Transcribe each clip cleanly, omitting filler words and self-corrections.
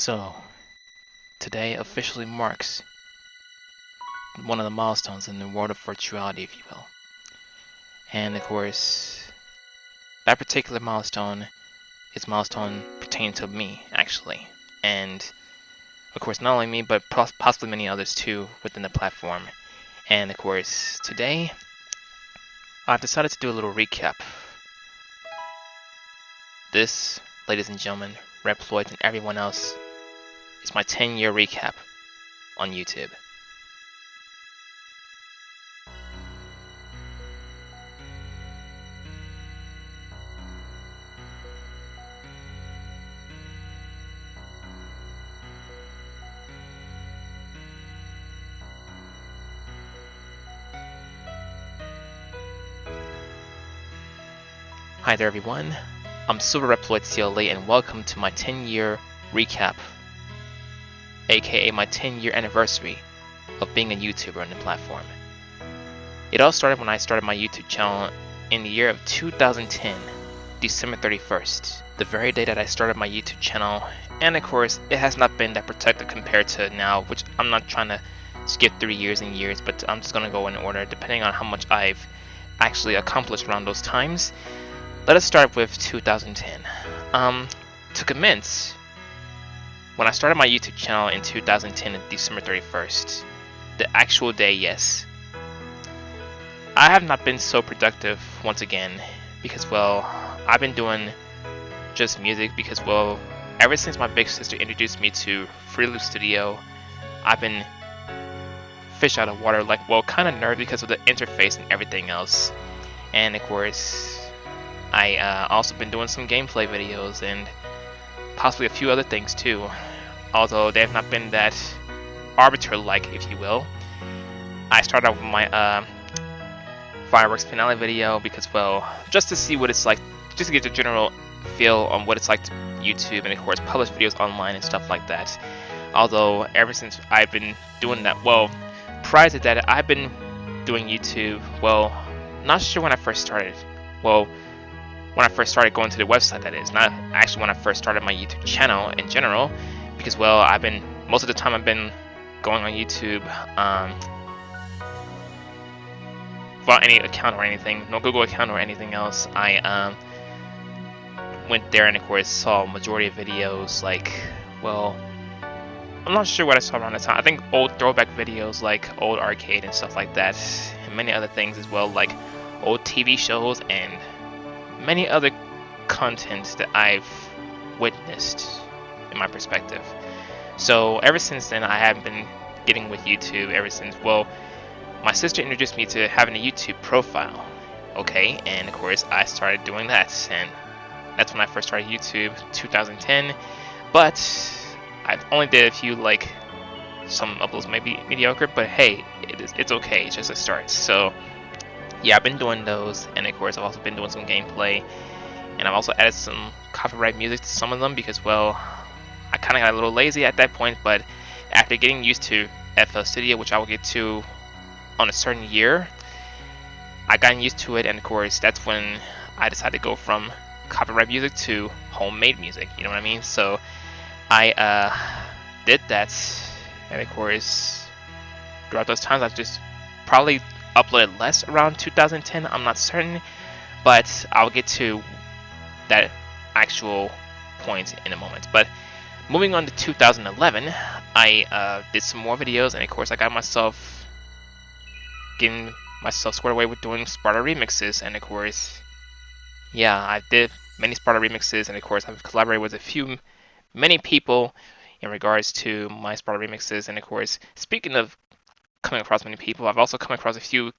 So, today officially marks one of the milestones in the world of virtuality, if you will. And of course, that particular milestone is a milestone pertaining to me, actually. And of course, not only me, but possibly many others too within the platform. And of course, today, I've decided to do a little recap. This, ladies and gentlemen, Reploid and everyone else, is my 10-year recap on YouTube. Hi there everyone, I'm Silverreploid CLA and welcome to my 10-year recap, aka my 10-year anniversary of being a YouTuber on the platform. It all started when I started my YouTube channel in the year of 2010, December 31st, the very day that I started my YouTube channel, and of course it has not been that productive compared to now, which I'm not trying to skip through years and years, but I'm just going to go in order depending on how much I've actually accomplished around those times. Let us start with 2010. To commence, when I started my YouTube channel in 2010 on December 31st, the actual day, yes, I have not been so productive once again because, well, I've been doing just music because, well, ever since my big sister introduced me to Free Loop Studio, I've been fish out of water, like, well, kind of nerd because of the interface and everything else. And of course, I also been doing some gameplay videos and possibly a few other things too, although they have not been that arbiter-like, if you will. I started off with my fireworks finale video because, well, just to see what it's like, just to get the general feel on what it's like to YouTube and of course publish videos online and stuff like that. Although ever since I've been doing that, well, prior to that I've been doing YouTube, well, not sure when I first started. Well, when I first started going to the website, that is, not actually when I first started my YouTube channel in general, because, well, most of the time I've been going on YouTube without any account or anything, no Google account or anything else. I went there and of course saw a majority of videos like, well, I'm not sure what I saw around the time. I think old throwback videos like old arcade and stuff like that, and many other things as well, like old TV shows and many other content that I've witnessed in my perspective. So ever since then I haven't been getting with YouTube ever since, well, my sister introduced me to having a YouTube profile, okay, and of course I started doing that, and that's when I first started YouTube, 2010, but I've only did a few, like, some uploads may be mediocre, but hey, it's okay, it's just a start. So yeah, I've been doing those, and of course I've also been doing some gameplay, and I've also added some copyright music to some of them because, well, I kind of got a little lazy at that point, but after getting used to FL Studio, which I will get to on a certain year, I got used to it, and of course that's when I decided to go from copyright music to homemade music, you know what I mean? So I did that, and of course throughout those times I've just probably uploaded less around 2010, I'm not certain, but I'll get to that actual point in a moment. But moving on to 2011, I did some more videos, and of course I got myself getting myself squared away with doing Sparta remixes, and of course, yeah, I did many Sparta remixes, and of course I've collaborated with many people in regards to my Sparta remixes, and of course, speaking of coming across many people, I've also come across a few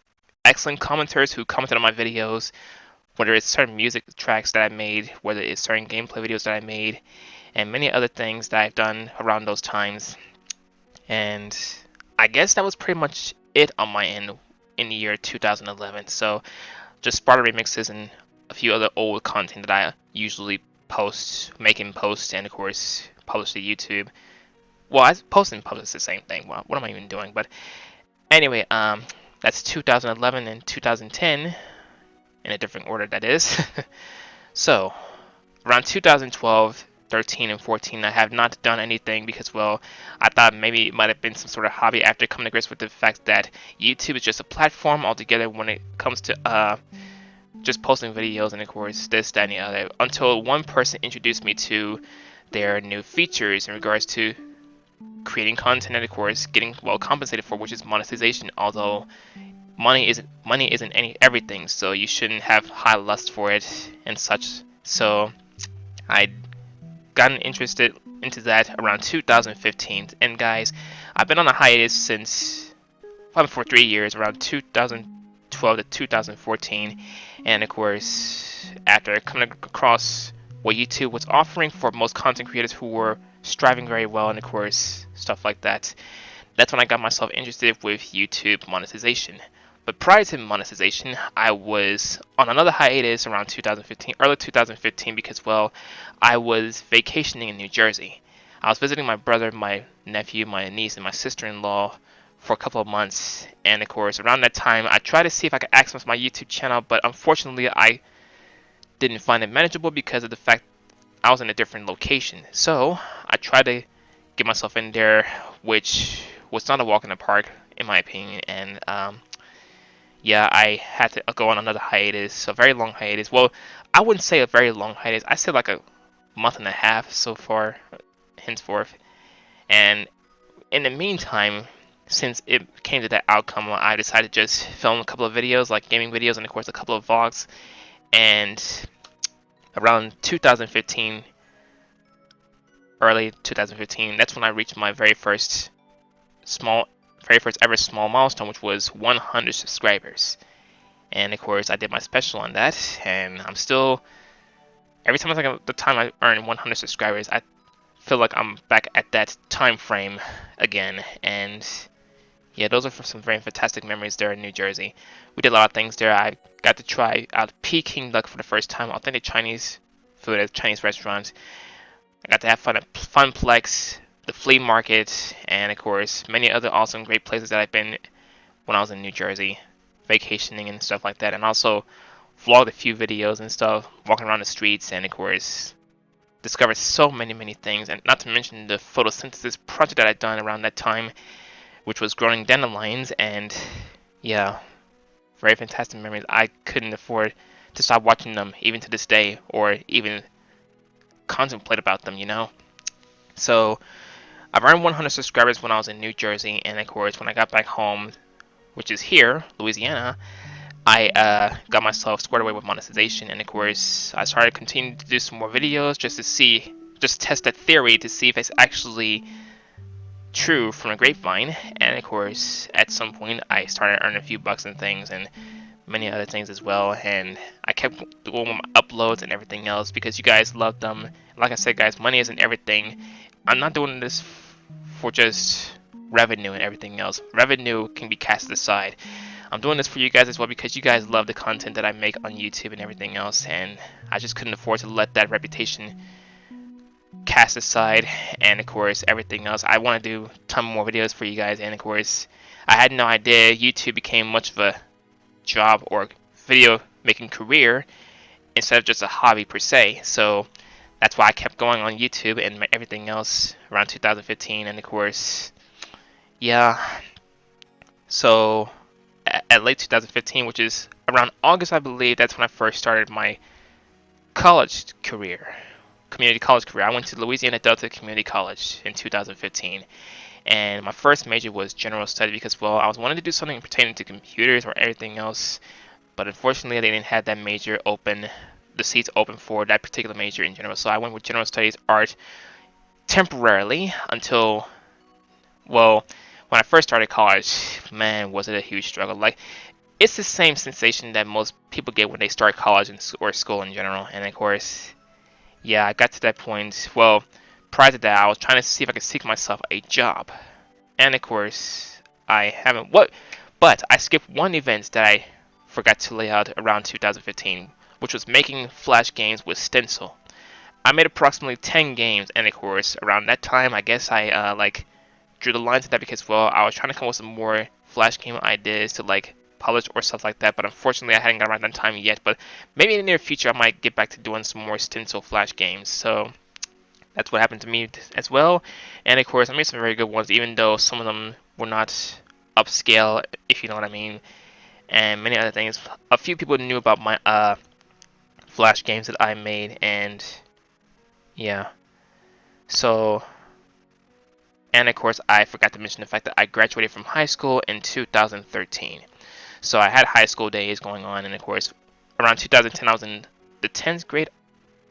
excellent commenters who commented on my videos, whether it's certain music tracks that I made, whether it's certain gameplay videos that I made, and many other things that I've done around those times. And I guess that was pretty much it on my end in the year 2011. So just Sparta remixes and a few other old content that I usually make and post, and of course publish to YouTube. Well, I post and publish the same thing. Well, what am I even doing? But anyway, that's 2011 and 2010 in a different order, that is. So around 2012 2013 and 14, I have not done anything because, well, I thought maybe it might have been some sort of hobby after coming to grips with the fact that YouTube is just a platform altogether when it comes to just posting videos and, of course, this, that, and the other. Until one person introduced me to their new features in regards to creating content and, of course, getting well compensated for, which is monetization. Although money isn't everything, so you shouldn't have high lust for it and such. So I gotten interested into that around 2015. And guys, I've been on a hiatus since for 3 years, around 2012 to 2014. And of course, after coming across what YouTube was offering for most content creators who were striving very well, and of course stuff like that, that's when I got myself interested with YouTube monetization. But prior to monetization, I was on another hiatus around 2015, early 2015, because, well, I was vacationing in New Jersey. I was visiting my brother, my nephew, my niece, and my sister-in-law for a couple of months. And of course, around that time, I tried to see if I could access my YouTube channel, but unfortunately, I didn't find it manageable because of the fact I was in a different location. So I tried to get myself in there, which was not a walk in the park, in my opinion. And yeah, I had to go on another hiatus, a very long hiatus. Well, I wouldn't say a very long hiatus. I say like a month and a half so far, henceforth. And in the meantime, since it came to that outcome, I decided to just film a couple of videos, like gaming videos, and of course a couple of vlogs. And around 2015, early 2015, that's when I reached my very first ever small milestone, which was 100 subscribers. And of course, I did my special on that, and I'm still, every time I think of the time I earned 100 subscribers, I feel like I'm back at that time frame again. And yeah, those are some very fantastic memories there in New Jersey. We did a lot of things there. I got to try out Peking duck for the first time, authentic Chinese food at a Chinese restaurant. I got to have fun at Funplex, the flea market, and of course many other awesome great places that I've been when I was in New Jersey vacationing and stuff like that. And also vlogged a few videos and stuff, walking around the streets, and of course discovered so many things. And not to mention the photosynthesis project that I'd done around that time, which was growing dandelions. And yeah, very fantastic memories. I couldn't afford to stop watching them even to this day, or even contemplate about them, you know. So I've earned 100 subscribers when I was in New Jersey, and of course when I got back home, which is here, Louisiana, I got myself squared away with monetization. And of course I started continuing to do some more videos just to test that theory to see if it's actually true from a grapevine. And of course at some point I started earning a few bucks and things, and many other things as well. And I kept doing my uploads and everything else because you guys love them. Like I said, guys, money isn't everything. I'm not doing this for just revenue and everything else. Revenue can be cast aside. I'm doing this for you guys as well because you guys love the content that I make on YouTube and everything else, and I just couldn't afford to let that reputation cast aside. And of course everything else, I want to do a ton more videos for you guys. And of course I had no idea YouTube became much of a job or video making career instead of just a hobby per se. So that's why I kept going on YouTube and everything else around 2015. And of course, yeah, so at late 2015, which is around August, I believe, that's when I first started my college career, community college career. I went to Louisiana Delta Community College in 2015. And my first major was general study because, well, I was wanting to do something pertaining to computers or everything else, but unfortunately they didn't have that major open, the seats open for that particular major in general. So I went with general studies art temporarily until, well, when I first started college, man, was it a huge struggle. Like, it's the same sensation that most people get when they start college or school in general. And of course, yeah, I got to that point. Well, prior to that, I was trying to see if I could seek myself a job. And of course, I haven't. But I skipped one event that I forgot to lay out around 2015, which was making Flash games with stencil. I made approximately 10 games, and of course, around that time, I guess I like drew the line to that because, well, I was trying to come up with some more Flash game ideas to like publish or stuff like that. But unfortunately, I hadn't got around that time yet. But maybe in the near future, I might get back to doing some more stencil Flash games. So that's what happened to me as well. And of course, I made some very good ones, even though some of them were not upscale, if you know what I mean, and many other things. A few people knew about my Flash games that I made, and yeah. So, and of course, I forgot to mention the fact that I graduated from high school in 2013. So I had high school days going on, and of course, around 2010, I was in the 10th grade,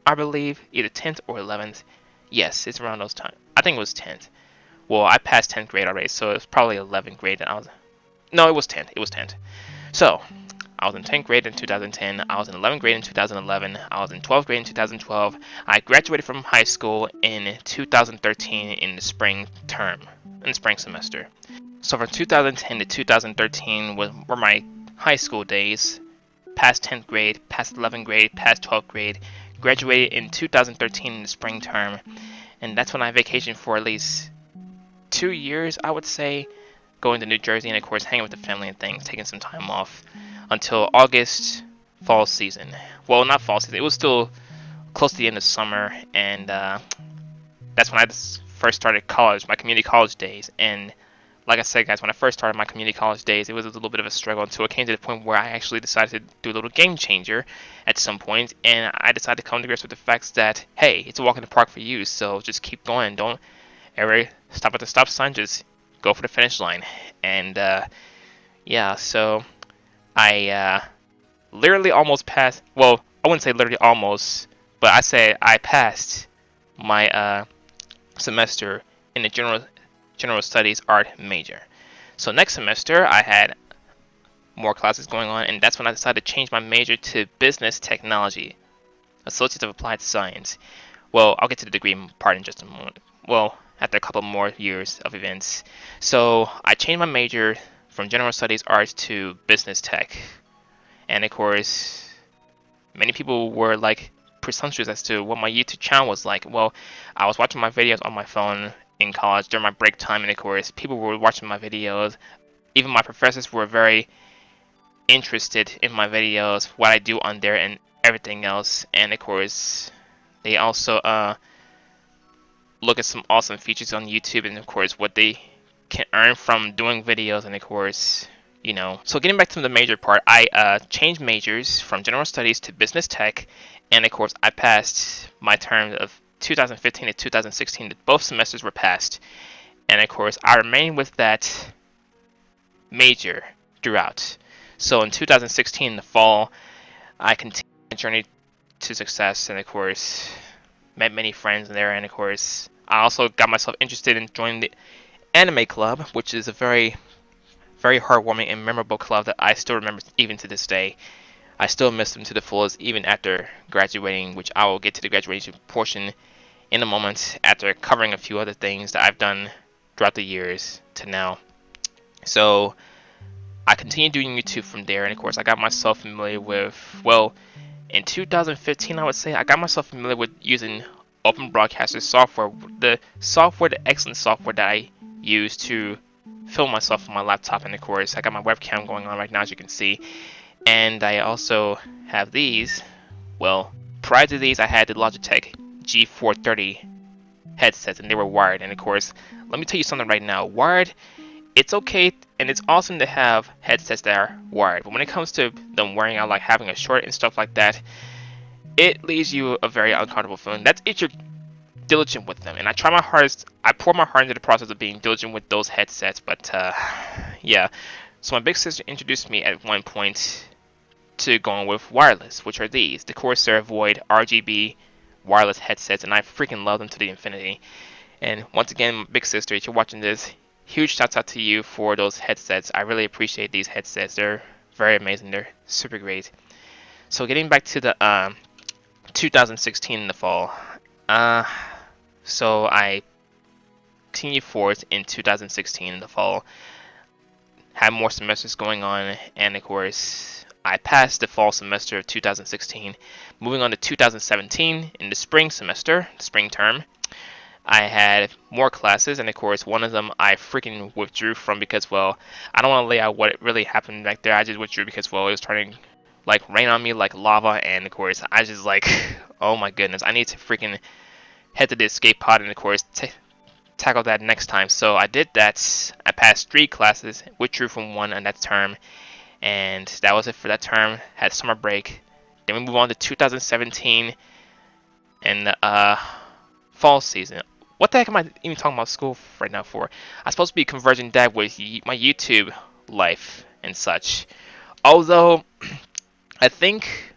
I believe, either 10th or 11th. Yes, it's around those times. I think it was 10th. Well, I passed 10th grade already, so it was probably 11th grade. And I was, no, it was 10th. It was 10th. So I was in 10th grade in 2010. I was in 11th grade in 2011. I was in 12th grade in 2012. I graduated from high school in 2013 in the spring term, in the spring semester. So from 2010 to 2013 were my high school days. Past 10th grade, past 11th grade, past 12th grade. Graduated in 2013 in the spring term, and that's when I vacationed for at least 2 years, I would say, going to New Jersey and of course hanging with the family and things, taking some time off until August fall season. Well, not fall season, it was still close to the end of summer, and that's when I first started college, my community college days. And like I said, guys, when I first started my community college days, it was a little bit of a struggle until it came to the point where I actually decided to do a little game changer at some point, and I decided to come to grips with the facts that, hey, it's a walk in the park for you, so just keep going. Don't ever stop at the stop sign, just go for the finish line. And yeah, so I literally almost passed, well, I wouldn't say literally almost, but I say I passed my semester in the general studies art major. So next semester I had more classes going on, and that's when I decided to change my major to business technology, associate of applied science. Well, I'll get to the degree part in just a moment. Well, after a couple more years of events. So I changed my major from general studies arts to business tech. And of course, many people were like presumptuous as to what my YouTube channel was like. Well, I was watching my videos on my phone in college during my break time, and of course people were watching my videos. Even my professors were very interested in my videos, what I do on there and everything else. And of course they also look at some awesome features on YouTube, and of course what they can earn from doing videos. And of course, you know, so getting back to the major part, I changed majors from general studies to business tech, and of course I passed my term of 2015 to 2016. Both semesters were passed, and of course I remained with that major throughout. So in 2016, in the fall, I continued my journey to success, and of course met many friends there. And of course I also got myself interested in joining the anime club, which is a very heartwarming and memorable club that I still remember even to this day. I still miss them to the fullest even after graduating, which I will get to the graduation portion in a moment after covering a few other things that I've done throughout the years to now. So I continued doing YouTube from there, and of course I got myself familiar with, well, in 2015 I would say I got myself familiar with using Open Broadcaster software, the excellent software that I use to film myself on my laptop. And of course I got my webcam going on right now, as you can see, and I also have these. Well, prior to these I had the Logitech G430 headsets, and they were wired. And of course, let me tell you something right now, wired, it's okay and it's awesome to have headsets that are wired, but when it comes to them wearing out, like having a short and stuff like that, it leaves you a very uncomfortable feeling. That's if you're diligent with them, and I try my hardest. I pour my heart into the process of being diligent with those headsets. But yeah, so my big sister introduced me at one point to going with wireless, which are these, the Corsair Void RGB wireless headsets, and I freaking love them to the infinity. And once again, big sister, if you're watching this, huge shouts out to you for those headsets. I really appreciate these headsets. They're very amazing. They're super great. So getting back to the 2016 in the fall, so I continued forth in 2016 in the fall, had more semesters going on, and of course I passed the fall semester of 2016. Moving on to 2017 in the spring semester, the spring term, I had more classes, and of course one of them I freaking withdrew from because, well, I don't want to lay out what really happened back there. I just withdrew because, well, it was starting like rain on me like lava, and of course I just like, oh my goodness, I need to freaking head to the escape pod and of course tackle that next time. So I did that. I passed 3 classes, withdrew from 1 on that term, and that was it for that term. Had summer break. Then we move on to 2017 and the fall season. What the heck am I even talking about school right now for? I'm supposed to be converging that with my YouTube life and such. Although, I think...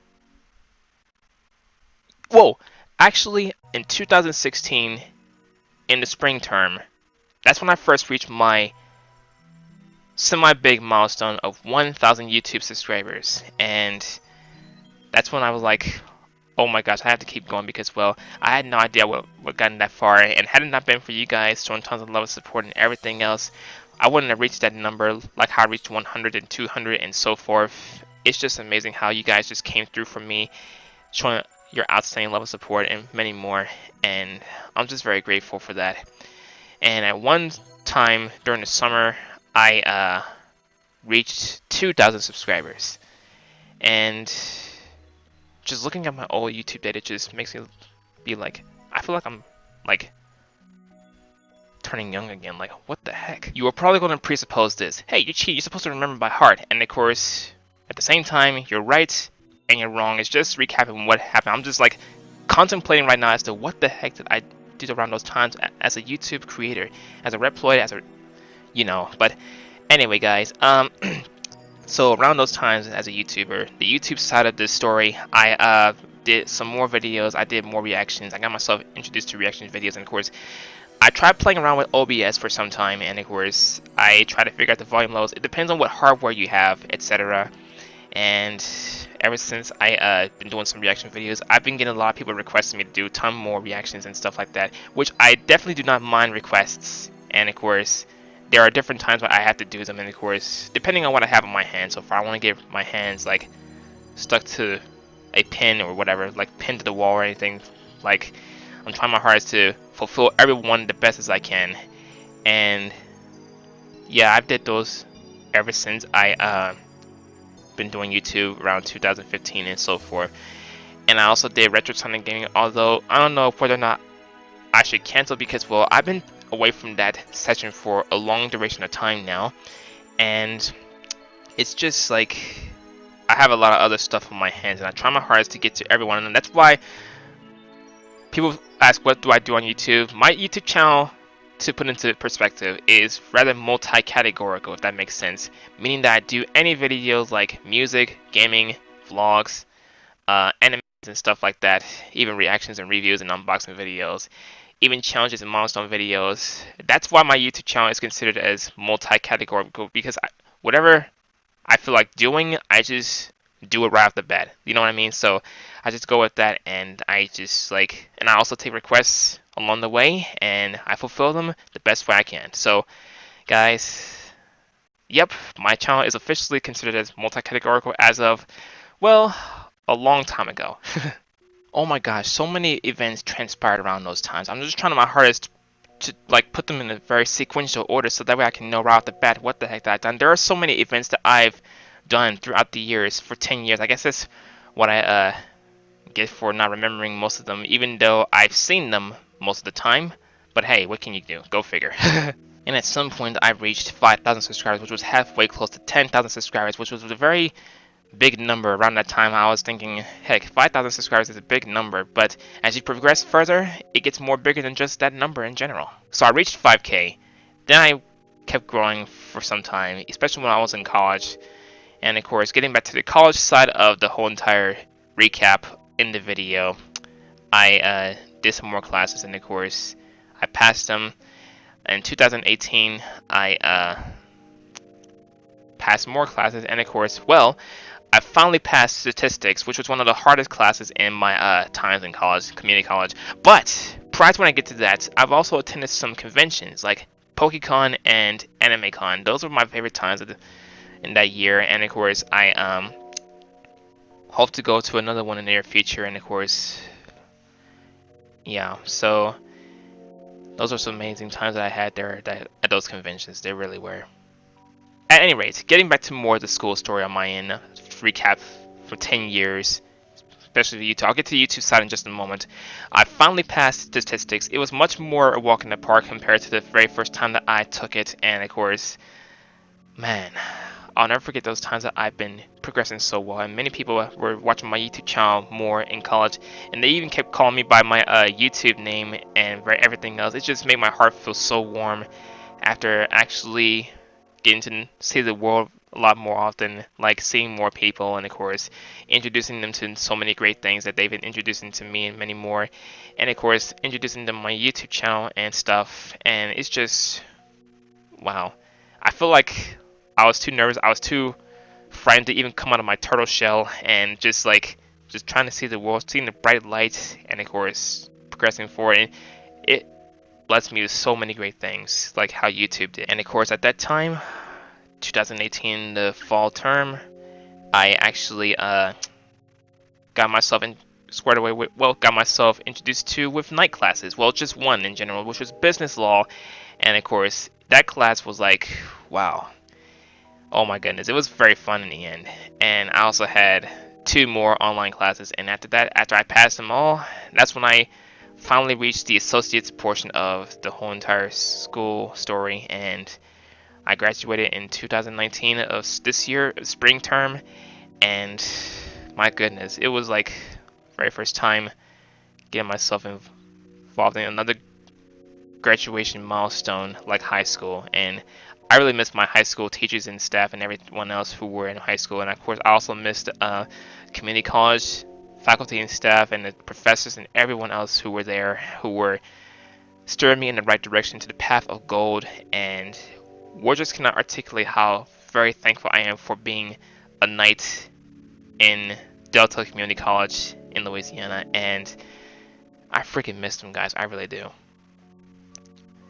Whoa! Actually, in 2016, in the spring term, that's when I first reached my semi-big milestone of 1,000 YouTube subscribers. And that's when I was like, oh my gosh, I have to keep going because, well, I had no idea what gotten that far. And had it not been for you guys showing tons of love and support and everything else, I wouldn't have reached that number like how I reached 100 and 200 and so forth. It's just amazing how you guys just came through for me, showing your outstanding love and support and many more. And I'm just very grateful for that. And at one time during the summer, I reached 2,000 subscribers. And just looking at my old YouTube data just makes me be like, I feel like I'm like turning young again. Like, what the heck? You are probably going to presuppose this. Hey, you cheat. You're supposed to remember by heart. And of course, at the same time, you're right and you're wrong. It's just recapping what happened. I'm just like contemplating right now as to what the heck did I do around those times as a YouTube creator, as a Reploid, as a, But anyway, guys, so around those times as a YouTuber, the YouTube side of this story, I did some more videos. I did more reactions. I got myself introduced to reaction videos, and of course, I tried playing around with OBS for some time, and of course, I try to figure out the volume levels. It depends on what hardware you have, etc. And ever since I been doing some reaction videos, I've been getting a lot of people requesting me to do a ton more reactions and stuff like that, which I definitely do not mind requests. And of course, there are different times where I have to do them, and of course, depending on what I have in my hand. So if I want to get my hands like stuck to a pin or whatever, like pinned to the wall or anything, like I'm trying my hardest to fulfill everyone the best as I can. And yeah, I've did those ever since I been doing YouTube around 2015 and so forth. And I also did Retro Sonic Gaming, although I don't know whether or not I should cancel because, well, I've been away from that session for a long duration of time now, and it's just like I have a lot of other stuff on my hands, and I try my hardest to get to everyone, and that's why people ask what do I do on YouTube. My YouTube channel, to put into perspective, is rather multi-categorical, if that makes sense, meaning that I do any videos like music, gaming, vlogs, animes and stuff like that, even reactions and reviews and unboxing videos, even challenges and milestone videos. That's why my YouTube channel is considered as multi-categorical, because whatever I feel like doing, I just do it right off the bat. You know what I mean? So I just go with that, and I just like, and I also take requests along the way, and I fulfill them the best way I can. So, guys, yep, my channel is officially considered as multi-categorical as of, well, a long time ago. Oh my gosh, so many events transpired around those times. I'm just trying my hardest to like put them in a very sequential order so that way I can know right off the bat what the heck that I've done. There are so many events that I've done throughout the years for 10 years. I guess that's what I get for not remembering most of them, even though I've seen them most of the time. But hey, what can you do? Go figure. And at some point I reached 5,000 subscribers, which was halfway close to 10,000 subscribers, which was a very big number. Around that time I was thinking, heck, 5,000 subscribers is a big number, but as you progress further, it gets more bigger than just that number in general. So I reached 5K, then I kept growing for some time, especially when I was in college. And of course, getting back to the college side of the whole entire recap in the video, I did some more classes, and of course, I passed them. In 2018, I passed more classes, and of course, well, I finally passed statistics, which was one of the hardest classes in my times in college, community college. But prior to when I get to that, I've also attended some conventions like PokeCon and AnimeCon. Those were my favorite times in that year, and of course, I hope to go to another one in the near future. And of course, yeah. So those are some amazing times that I had there at those conventions. They really were. At any rate, getting back to more of the school story on my end, recap for 10 years, especially the YouTube. I'll get to the YouTube side in just a moment. I finally passed statistics. It was much more a walk in the park compared to the very first time that I took it, and of course, man, I'll never forget those times that I've been progressing so well. And many people were watching my YouTube channel more in college, and they even kept calling me by my YouTube name and everything else. It just made my heart feel so warm after actually getting to see the world a lot more often, like seeing more people, and of course introducing them to so many great things that they've been introducing to me and many more, and of course introducing them to my YouTube channel and stuff. And it's just, wow. I feel like I was too nervous, I was too frightened to even come out of my turtle shell, and just trying to see the world, seeing the bright lights, and of course progressing forward. And it lets me do so many great things, like how YouTube did. And of course at that time, 2018, the fall term, I actually got myself squared away with, well, got myself introduced to with night classes. Well, just one in general, which was business law. And of course that class was like, wow, oh my goodness, it was very fun in the end. And I also had 2 more online classes, and after that, after I passed them all, that's when I finally reached the associates portion of the whole entire school story. And I graduated in 2019 of this year, spring term, and my goodness, it was like very first time getting myself involved in another graduation milestone like high school. And I really missed my high school teachers and staff and everyone else who were in high school. And of course I also missed community college faculty and staff and the professors and everyone else who were there, who were steering me in the right direction to the path of gold. And words just cannot articulate how very thankful I am for being a knight in Delta Community College in Louisiana. And I freaking missed them, guys. I really do.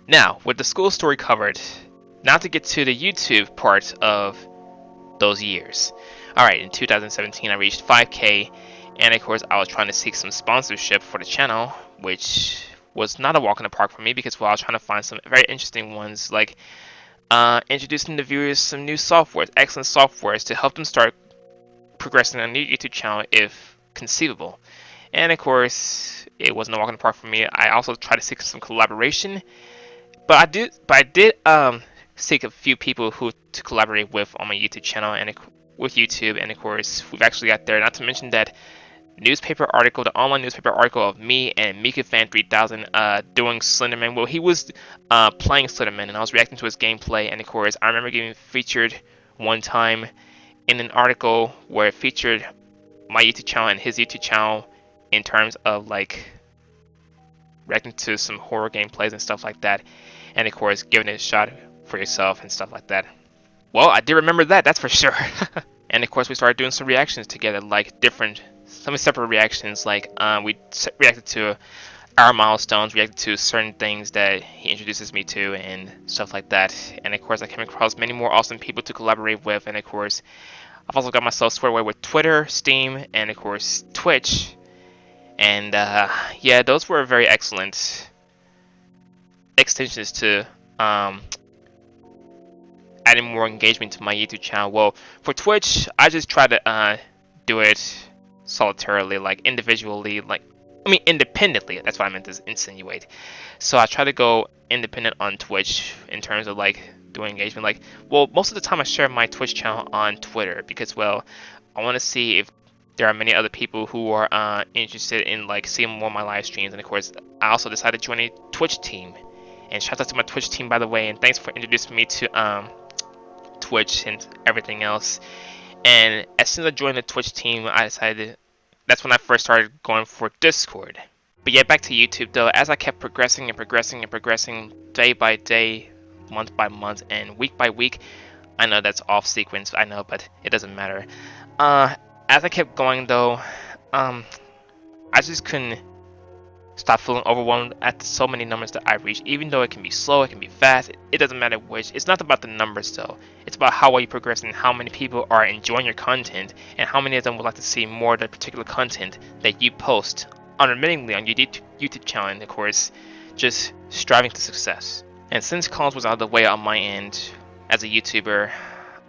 Now, with the school story covered, now to get to the YouTube part of those years. Alright, in 2017 I reached 5K, and of course I was trying to seek some sponsorship for the channel, which was not a walk in the park for me, because I was trying to find some very interesting ones, like introducing the viewers some new softwares, excellent softwares to help them start progressing on a new YouTube channel if conceivable. And of course, it wasn't a walk in the park for me. I also tried to seek some collaboration, but I did seek a few people to collaborate with on my YouTube channel and with YouTube. And of course, we've actually got there. Not to mention that newspaper article, the online newspaper article of me and MikaFan3000 doing Slenderman. Well, he was playing Slenderman, and I was reacting to his gameplay. And of course, I remember getting featured one time in an article where it featured my YouTube channel and his YouTube channel in terms of like reacting to some horror gameplays and stuff like that. And of course, giving it a shot for yourself and stuff like that. Well, I did remember that, that's for sure. And of course, we started doing some reactions together, like some separate reactions. Like we reacted to our milestones, reacted to certain things that he introduces me to and stuff like that. And of course, I came across many more awesome people to collaborate with. And of course, I've also got myself squared away with Twitter, Steam, and of course Twitch. And yeah, those were very excellent extensions to adding more engagement to my YouTube channel. Well, for Twitch, I just try to do it solitarily, like individually, independently. That's what I meant to insinuate. So I try to go independent on Twitch in terms of like doing engagement. Like, well, most of the time I share my Twitch channel on Twitter because, well, I want to see if there are many other people who are interested in like seeing more of my live streams. And of course, I also decided to join a Twitch team. And shout out to my Twitch team, by the way, and thanks for introducing me to Twitch and everything else. And as soon as I joined the Twitch team, I decided that's when I first started going for Discord. But yeah, back to YouTube though. As I kept progressing and progressing and progressing day by day, month by month, and week by week, I know that's off sequence, I know, but it doesn't matter. As I kept going though, I just couldn't stop feeling overwhelmed at so many numbers that I reached. Even though it can be slow, it can be fast, it doesn't matter which. It's not about the numbers though. It's about how well you progress and how many people are enjoying your content and how many of them would like to see more of the particular content that you post unremittingly on your YouTube channel, and of course, just striving to success. And since college was out of the way on my end as a YouTuber,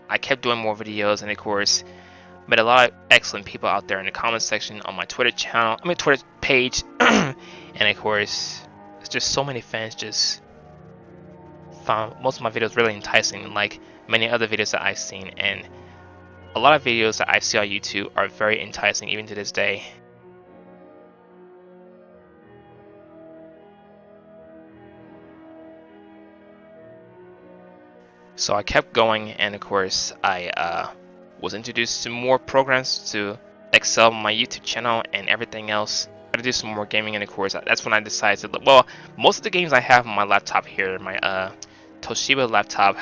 I kept doing more videos, and of course, Met a lot of excellent people out there in the comment section on my Twitter channel, Twitter page, and of course, it's just so many fans just found most of my videos really enticing, like many other videos that I've seen, and a lot of videos that I see on YouTube are very enticing even to this day. So I kept going, and of course I was introduced to more programs to excel my YouTube channel and everything else. I had to do some more gaming, and of course that's when I decided to look. Well, most of the games I have on my laptop here, my Toshiba laptop,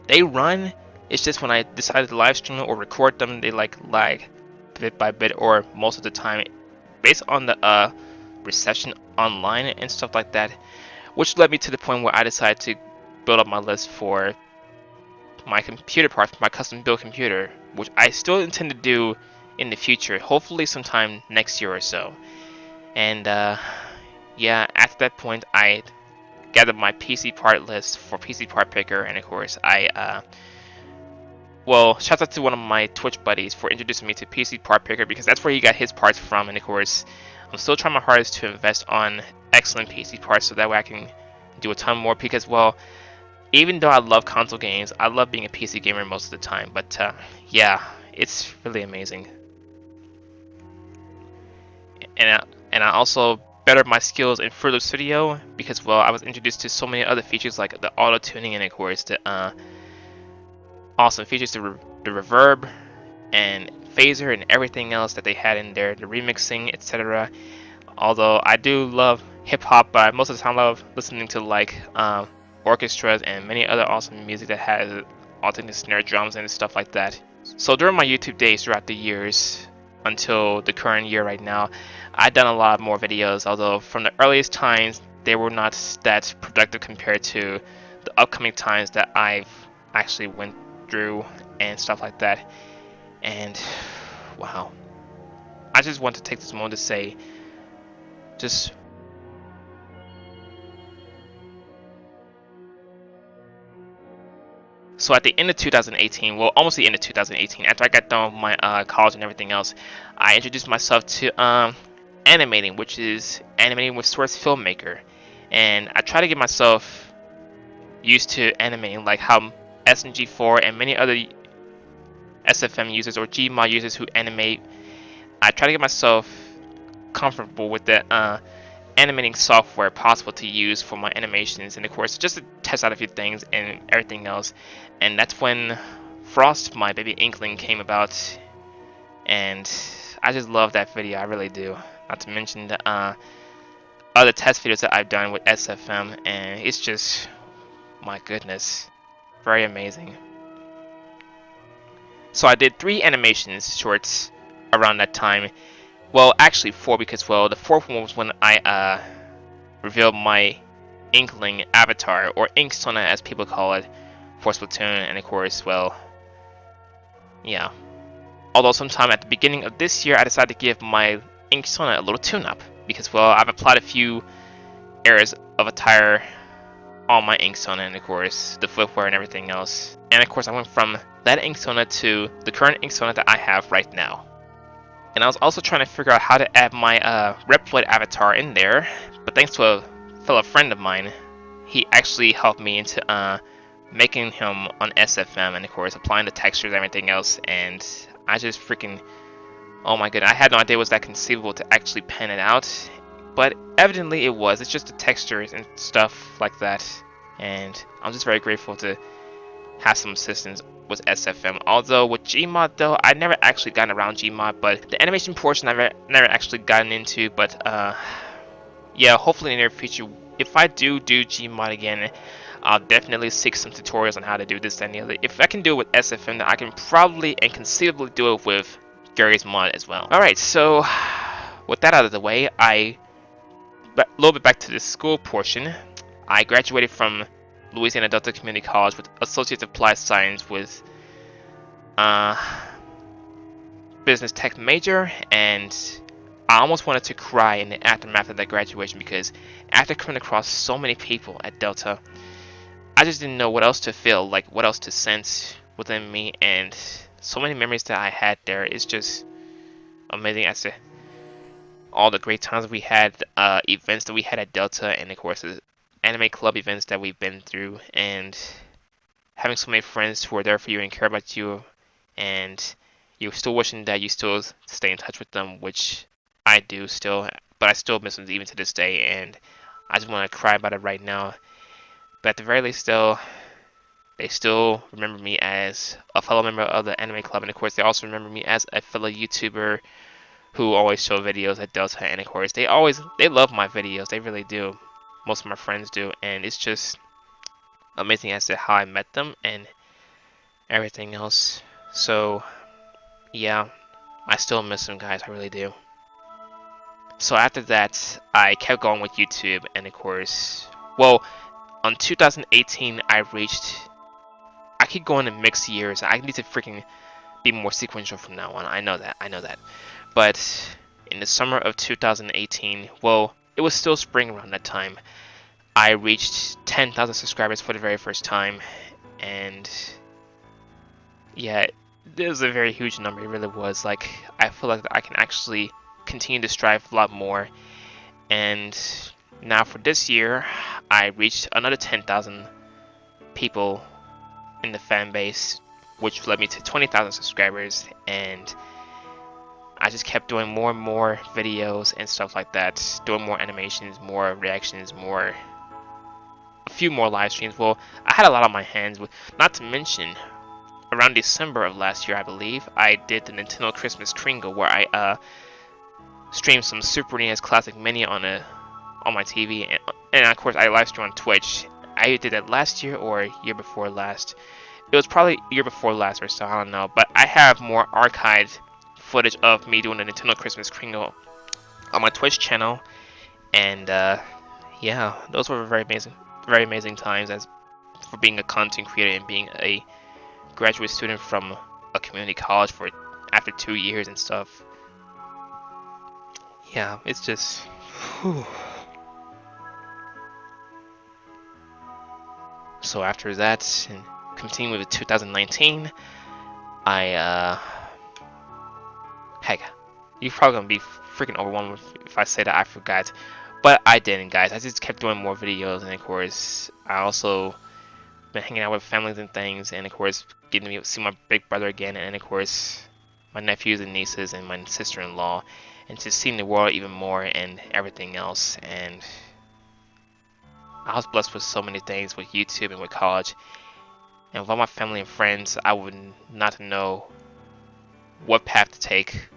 they run. It's just when I decided to live stream or record them, they like lag bit by bit, or most of the time, based on the reception online and stuff like that, which led me to the point where I decided to build up my list for my computer parts, my custom built computer, which I still intend to do in the future, hopefully sometime next year or so. And yeah, at that point I gathered my PC part list for PC Part Picker, and of course I well, shout out to one of my Twitch buddies for introducing me to PC Part Picker, because that's where he got his parts from. And of course I'm still trying my hardest to invest on excellent PC parts so that way I can do a ton more, because well, even though I love console games, I love being a PC gamer most of the time. But yeah, it's really amazing. And I also bettered my skills in Fruit Loop Studio, because well, I was introduced to so many other features like the auto tuning, and of course the awesome features, the reverb and phaser and everything else that they had in there, the remixing, etc. Although I do love hip hop, but most of the time I love listening to like orchestras and many other awesome music that has alternate snare drums and stuff like that. So during my YouTube days throughout the years until the current year right now, I've done a lot more videos, although from the earliest times they were not that productive compared to the upcoming times that I've actually went through and stuff like that. And wow, I just want to take this moment to say, just so at the end of 2018, well, almost the end of 2018, after I got done with my college and everything else, I introduced myself to animating, which is animating with Source Filmmaker. And I try to get myself used to animating like how SNG4 and many other SFM users or Gmod users who animate. I try to get myself comfortable with the animating software possible to use for my animations, and of course just to test out a few things and everything else. And that's when Frost, my baby inkling, came about, and I just love that video, I really do. Not to mention the other test videos that I've done with SFM, and it's just, my goodness, very amazing. So I did 3 animations shorts around that time. Well, actually 4, because well, the 4th one was when I revealed my inkling avatar, or Ink Sona as people call it, for Splatoon. And of course, well, yeah. Although sometime at the beginning of this year, I decided to give my Ink Sona a little tune-up, because well, I've applied a few areas of attire on my Ink Sona, and of course the footwear and everything else. And of course I went from that Ink Sona to the current Ink Sona that I have right now. And I was also trying to figure out how to add my Reploid avatar in there, but thanks to a fellow friend of mine, he actually helped me into making him on SFM, and of course applying the textures and everything else. And I just freaking, oh my goodness, I had no idea it was that conceivable to actually pen it out, but evidently it was. It's just the textures and stuff like that, and I'm just very grateful to have some assistance with SFM. Although with Gmod though, I never actually gotten around Gmod, but the animation portion I've never actually gotten into. But yeah, hopefully in the near future, if I do Gmod again, I'll definitely seek some tutorials on how to do this and the other. If I can do it with SFM, then I can probably and conceivably do it with Gary's mod as well. Alright, so with that out of the way, a little bit back to the school portion. I graduated from Louisiana Delta Community College with Associate of Applied Science with Business Tech major, and I almost wanted to cry in the aftermath of that graduation, because after coming across so many people at Delta, I just didn't know what else to feel, like what else to sense, within me, and so many memories that I had there. It's just amazing as to all the great times we had, events that we had at Delta, and of course the anime club events that we've been through, and having so many friends who are there for you and care about you, and you're still wishing that you still stay in touch with them, which I do still, but I still miss them even to this day, and I just want to cry about it right now. But at the very least, still, they still remember me as a fellow member of the anime club, and of course they also remember me as a fellow YouTuber who always show videos at Delta, and of course they love my videos, they really do. Most of my friends do, and it's just amazing as to how I met them and everything else. So yeah, I still miss them, guys, I really do. So after that, I kept going with YouTube, and of course, well, on 2018 I keep going in mixed years. I need to freaking be more sequential from now on. I know that. But in the summer of 2018, well, it was still spring around that time, I reached 10,000 subscribers for the very first time, and yeah, it was a very huge number. It really was. Like, I feel like I can actually continue to strive a lot more. And now for this year, I reached another 10,000 people in the fan base, which led me to 20,000 subscribers, and I just kept doing more and more videos and stuff like that, doing more animations, more reactions, a few more live streams. Well, I had a lot on my hands, not to mention, around December of last year, I believe, I did the Nintendo Christmas Kringle, where I streamed some Super NES Classic Mini on my TV, and of course I live streamed on Twitch. I did that last year or year before last. It was probably year before last or so, I don't know. But I have more archived footage of me doing the Nintendo Christmas Kringle on my Twitch channel, and yeah, those were very amazing times as for being a content creator and being a graduate student from a community college for after 2 years and stuff. Yeah, it's just whew. So after that, and continuing with 2019, heck, you're probably gonna be freaking overwhelmed if I say that I forgot, but I didn't, guys. I just kept doing more videos, and of course, I also been hanging out with families and things, and of course, getting to see my big brother again, and of course, my nephews and nieces, and my sister-in-law, and just seeing the world even more and everything else. And I was blessed with so many things with YouTube and with college, and with all my family and friends, I would not know what path to take,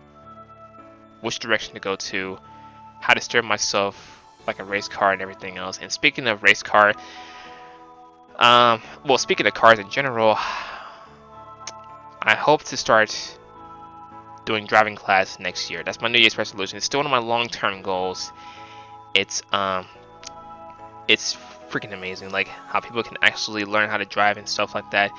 which direction to go to, how to steer myself like a race car and everything else. And speaking of race car, well, speaking of cars in general, I hope to start doing driving class next year. That's my New Year's resolution. It's still one of my long-term goals. It's freaking amazing, like how people can actually learn how to drive and stuff like that.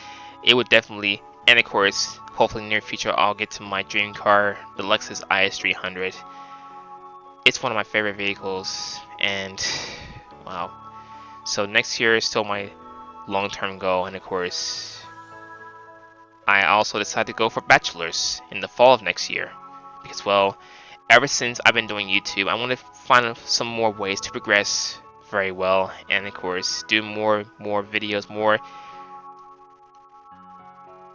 It would definitely, and of course, hopefully in the near future, I'll get to my dream car, the Lexus IS300. It's one of my favorite vehicles, and wow. So next year is still my long-term goal, and of course, I also decided to go for bachelor's in the fall of next year, because, well, ever since I've been doing YouTube, I want to find some more ways to progress very well, and of course do more videos,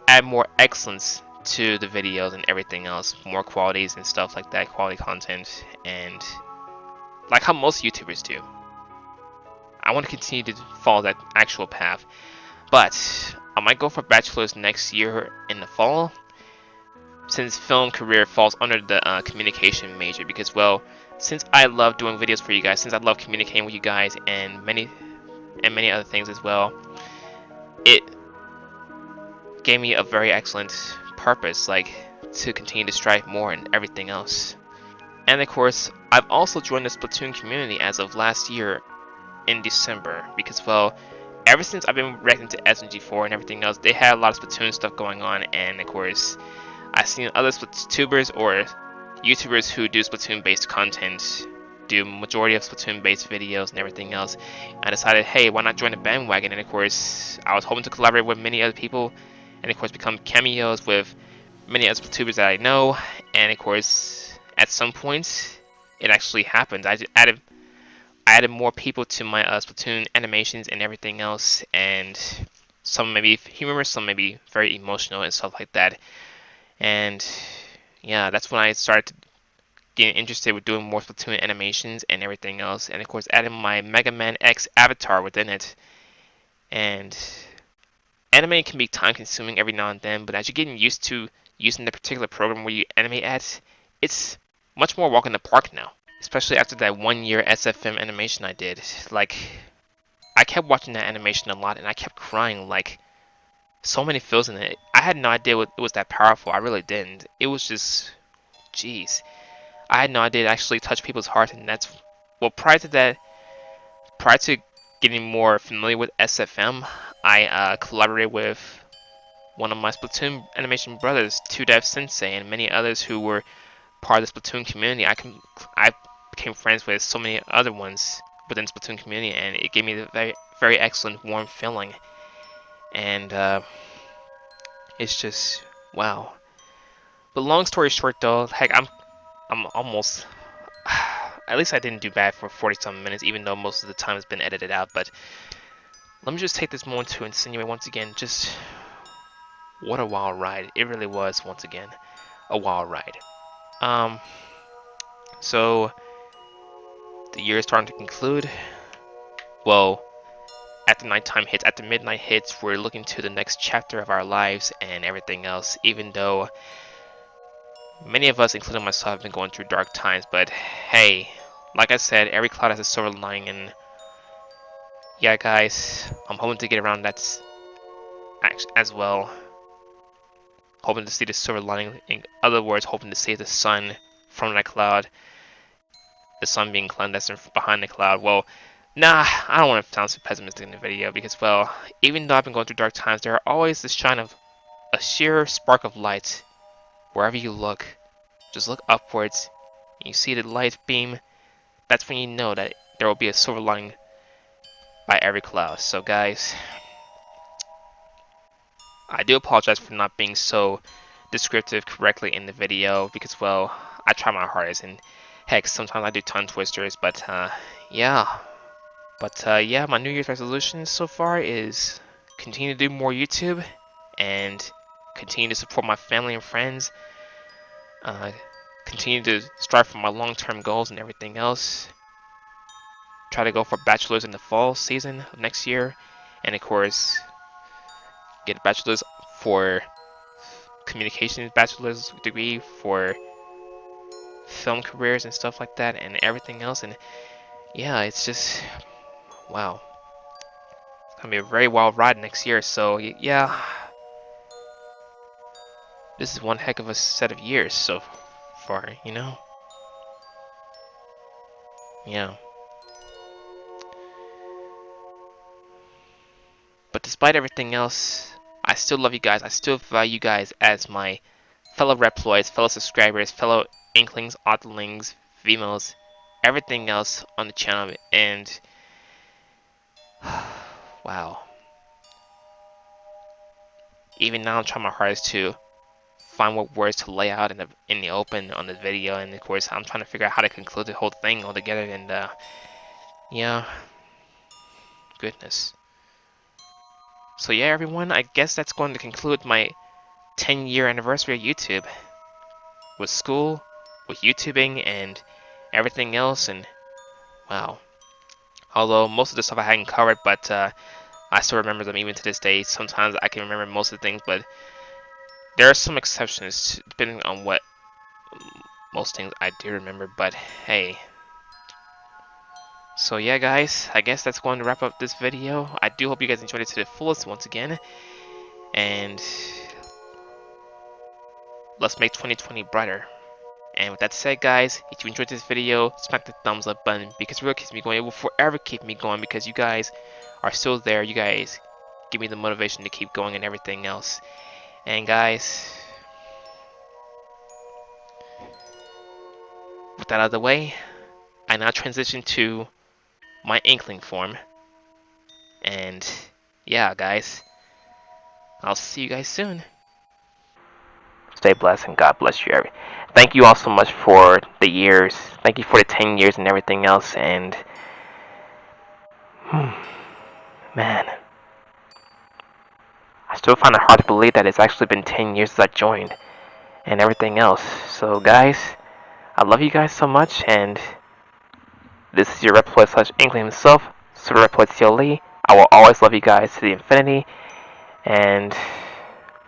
add more excellence to the videos and everything else, more qualities and stuff like that, quality content, and like how most YouTubers do. I want to continue to follow that actual path, but I might go for bachelor's next year in the fall, since film career falls under the communication major, because, well, since I love doing videos for you guys, since I love communicating with you guys, and many other things as well, it gave me a very excellent purpose, like to continue to strive more and everything else. And of course, I've also joined the Splatoon community as of last year in December, because, well, ever since I've been reacting to SMG4 and everything else, they had a lot of Splatoon stuff going on, and of course, I've seen other Splatooners or YouTubers who do Splatoon-based content do majority of Splatoon-based videos and everything else. I decided, hey, why not join the bandwagon? And of course, I was hoping to collaborate with many other people and of course become cameos with many other Splatooners that I know, and of course at some point it actually happened. I added more people to my Splatoon animations and everything else, and some may be humorous, some may be very emotional and stuff like that. And yeah, that's when I started getting interested with doing more Splatoon animations and everything else, and of course adding my Mega Man X avatar within it. And anime can be time consuming every now and then, but as you're getting used to using the particular program where you animate at, it's much more walk in the park now. Especially after that 1 year SFM animation I did. Like, I kept watching that animation a lot and I kept crying, like, so many feels in it. I had no idea it was that powerful. I really didn't. It was just, jeez. I had no idea it actually touched people's hearts, and that's, well, prior to getting more familiar with SFM, I collaborated with one of my Splatoon animation brothers, 2Dev Sensei, and many others who were part of the Splatoon community. I became friends with so many other ones within the Splatoon community, and it gave me the very, very excellent, warm feeling. And it's just wow. But long story short, though, heck, I'm almost. At least I didn't do bad for 40-some minutes, even though most of the time has been edited out. But let me just take this moment to insinuate once again, just what a wild ride. It really was, once again, a wild ride. So the year is starting to conclude. Well, after nighttime hits, after midnight hits, we're looking to the next chapter of our lives and everything else, even though many of us, including myself, have been going through dark times. But hey, like I said, every cloud has a silver lining, and yeah, guys, I'm hoping to get around that as well. Hoping to see the silver lining. In other words, hoping to save the sun from that cloud. The sun being clandestine behind the cloud. Well, nah, I don't want to sound so pessimistic in the video because, well, even though I've been going through dark times, there are always this shine of a sheer spark of light. Wherever you look, just look upwards, and you see the light beam. That's when you know that there will be a silver lining by every cloud. So, guys, I do apologize for not being so descriptive correctly in the video because, well, I try my hardest, and heck, sometimes I do tongue twisters, but yeah. But yeah, my New Year's resolution so far is continue to do more YouTube and continue to support my family and friends. Continue to strive for my long-term goals and everything else. Try to go for bachelor's in the fall season of next year, and of course, get a bachelor's for communications bachelor's degree for film careers and stuff like that, and everything else. And yeah, it's just wow. It's gonna be a very wild ride next year. So yeah, this is one heck of a set of years so far, you know? Yeah. But despite everything else, I still love you guys. I still value you guys as my fellow Reploids, fellow subscribers, fellow Inklings, Oddlings, Vimos, everything else on the channel. And wow. Even now I'm trying my hardest to find what words to lay out in the open on the video, and of course I'm trying to figure out how to conclude the whole thing altogether. And yeah, goodness. So yeah, everyone, I guess that's going to conclude my 10-year anniversary of YouTube. With school, with YouTubing, and everything else, and wow. Although most of the stuff I hadn't covered, but I still remember them even to this day. Sometimes I can remember most of the things, but there are some exceptions depending on what most things I do remember. But hey. So yeah, guys, I guess that's going to wrap up this video. I do hope you guys enjoyed it to the fullest once again. And let's make 2020 brighter. And with that said, guys, if you enjoyed this video, smack the thumbs up button because it really keeps me going. It will forever keep me going because you guys are still there. You guys give me the motivation to keep going and everything else. And guys, with that out of the way, I now transition to my Inkling form. And yeah, guys, I'll see you guys soon. Stay blessed and God bless you. Thank you all so much for the years. Thank you for the 10 years and everything else. And man, I still find it hard to believe that it's actually been 10 years since I joined and everything else. So guys, I love you guys so much, and this is your Reploid / Inkling himself, Silverreploid CLE. I will always love you guys to the infinity. And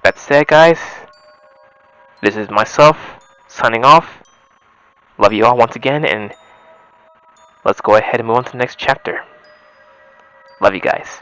that's it, guys. This is myself signing off. Love you all once again, and let's go ahead and move on to the next chapter. Love you guys.